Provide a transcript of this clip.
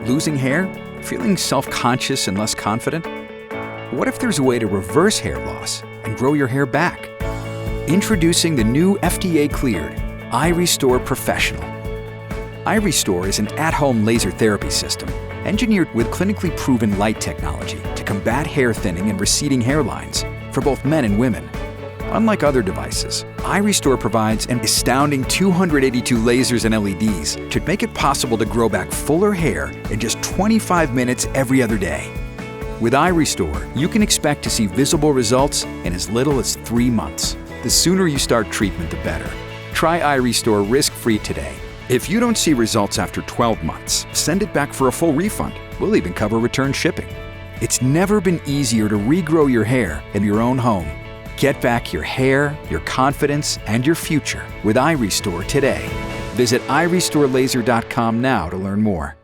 Losing hair? Feeling self-conscious and less confident? What if there's a way to reverse hair loss and grow your hair back? Introducing the new FDA-cleared iRESTORE Professional. iRESTORE is an at-home laser therapy system engineered with clinically proven light technology to combat hair thinning and receding hairlines for both men and women. Unlike other devices, iRESTORE provides an astounding 282 lasers and LEDs to make it possible to grow back fuller hair in just 25 minutes every other day. With iRESTORE, you can expect to see visible results in as little as 3 months. The sooner you start treatment, the better. Try iRESTORE risk-free today. If you don't see results after 12 months, send it back for a full refund. We'll even cover return shipping. It's never been easier to regrow your hair in your own home. Get back your hair, your confidence, and your future with iRESTORE today. Visit iRESTORElaser.com now to learn more.